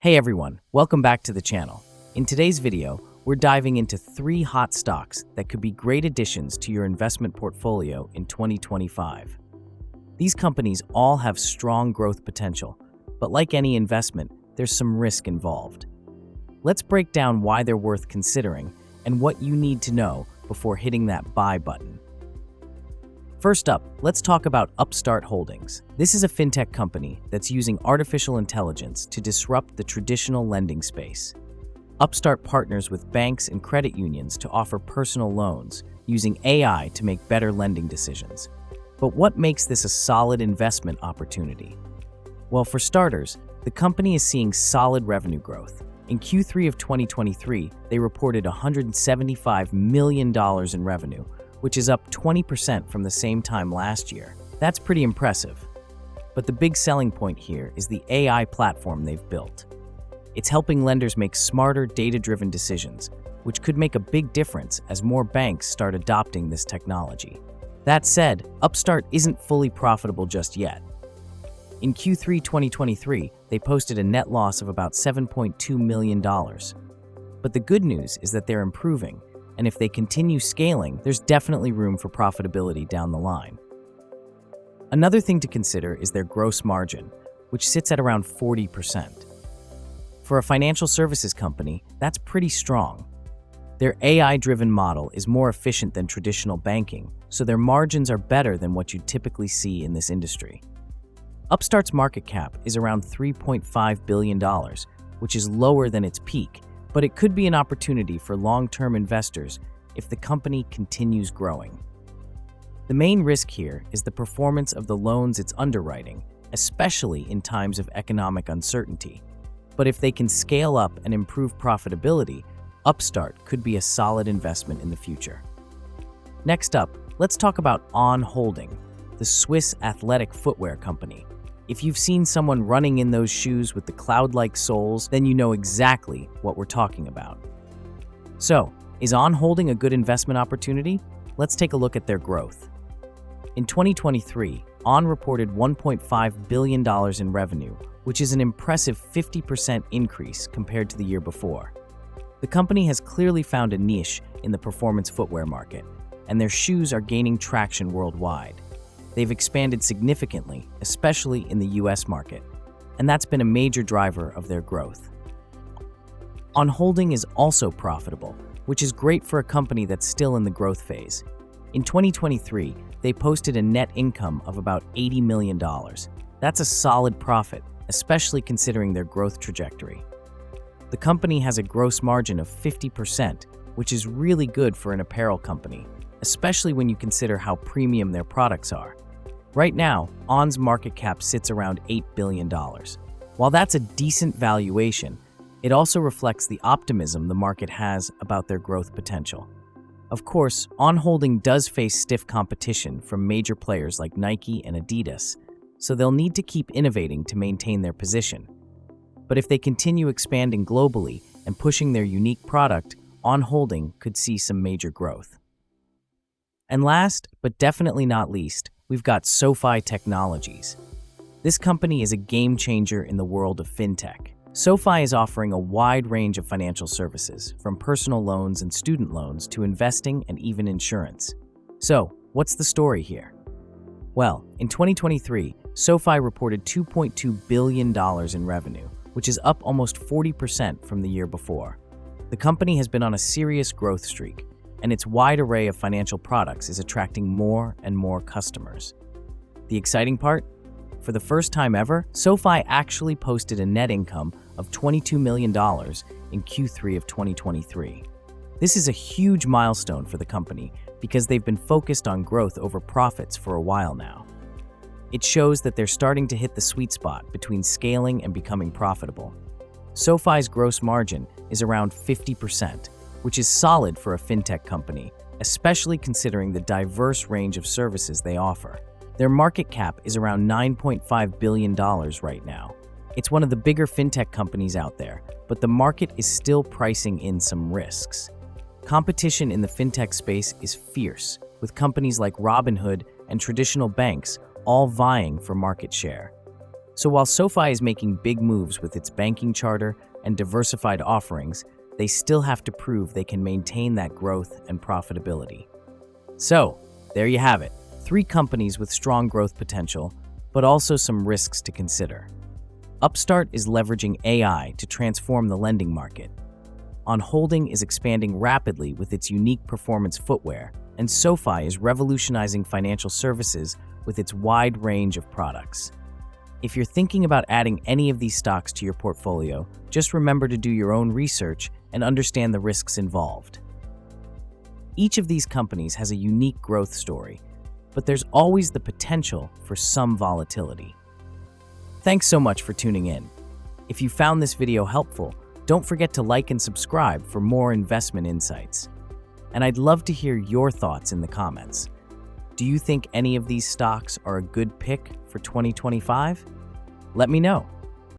Hey everyone, welcome back to the channel. In today's video, we're diving into 3 hot stocks that could be great additions to your investment portfolio in 2025. These companies all have strong growth potential, but like any investment, there's some risk involved. Let's break down why they're worth considering and what you need to know before hitting that buy button. First up, let's talk about Upstart Holdings. This is a fintech company that's using artificial intelligence to disrupt the traditional lending space. Upstart partners with banks and credit unions to offer personal loans, using AI to make better lending decisions. But what makes this a solid investment opportunity? Well, for starters, the company is seeing solid revenue growth. In Q3 of 2023, they reported $175 million in revenue, which is up 20% from the same time last year. That's pretty impressive. But the big selling point here is the AI platform they've built. It's helping lenders make smarter, data-driven decisions, which could make a big difference as more banks start adopting this technology. That said, Upstart isn't fully profitable just yet. In Q3 2023, they posted a net loss of about $7.2 million. But the good news is that they're improving, and if they continue scaling, there's definitely room for profitability down the line. Another thing to consider is their gross margin, which sits at around 40%. For a financial services company, that's pretty strong. Their AI-driven model is more efficient than traditional banking, so their margins are better than what you typically see in this industry. Upstart's market cap is around $3.5 billion, which is lower than its peak, but it could be an opportunity for long-term investors if the company continues growing. The main risk here is the performance of the loans it's underwriting, especially in times of economic uncertainty. But if they can scale up and improve profitability, Upstart could be a solid investment in the future. Next up, let's talk about On Holding, the Swiss athletic footwear company. If you've seen someone running in those shoes with the cloud-like soles, then you know exactly what we're talking about. So, is On Holding a good investment opportunity? Let's take a look at their growth. In 2023, On reported $1.5 billion in revenue, which is an impressive 50% increase compared to the year before. The company has clearly found a niche in the performance footwear market, and their shoes are gaining traction worldwide. They've expanded significantly, especially in the US market, and that's been a major driver of their growth. On Holding is also profitable, which is great for a company that's still in the growth phase. In 2023, they posted a net income of about $80 million. That's a solid profit, especially considering their growth trajectory. The company has a gross margin of 50%, which is really good for an apparel company, especially when you consider how premium their products are. Right now, On's market cap sits around $8 billion. While that's a decent valuation, it also reflects the optimism the market has about their growth potential. Of course, On Holding does face stiff competition from major players like Nike and Adidas, so they'll need to keep innovating to maintain their position. But if they continue expanding globally and pushing their unique product, On Holding could see some major growth. And last, but definitely not least, we've got SoFi Technologies. This company is a game changer in the world of fintech. SoFi is offering a wide range of financial services, from personal loans and student loans to investing and even insurance. So, what's the story here? Well, in 2023, SoFi reported $2.2 billion in revenue, which is up almost 40% from the year before. The company has been on a serious growth streak, and its wide array of financial products is attracting more and more customers. The exciting part? For the first time ever, SoFi actually posted a net income of $22 million in Q3 of 2023. This is a huge milestone for the company because they've been focused on growth over profits for a while now. It shows that they're starting to hit the sweet spot between scaling and becoming profitable. SoFi's gross margin is around 50%, which is solid for a fintech company, especially considering the diverse range of services they offer. Their market cap is around $9.5 billion right now. It's one of the bigger fintech companies out there, but the market is still pricing in some risks. Competition in the fintech space is fierce, with companies like Robinhood and traditional banks all vying for market share. So while SoFi is making big moves with its banking charter and diversified offerings, they still have to prove they can maintain that growth and profitability. So, there you have it. 3 companies with strong growth potential, but also some risks to consider. Upstart is leveraging AI to transform the lending market. On Holding is expanding rapidly with its unique performance footwear, and SoFi is revolutionizing financial services with its wide range of products. If you're thinking about adding any of these stocks to your portfolio, just remember to do your own research and understand the risks involved. Each of these companies has a unique growth story, but there's always the potential for some volatility. Thanks so much for tuning in. If you found this video helpful, don't forget to like and subscribe for more investment insights. And I'd love to hear your thoughts in the comments. Do you think any of these stocks are a good pick for 2025? Let me know.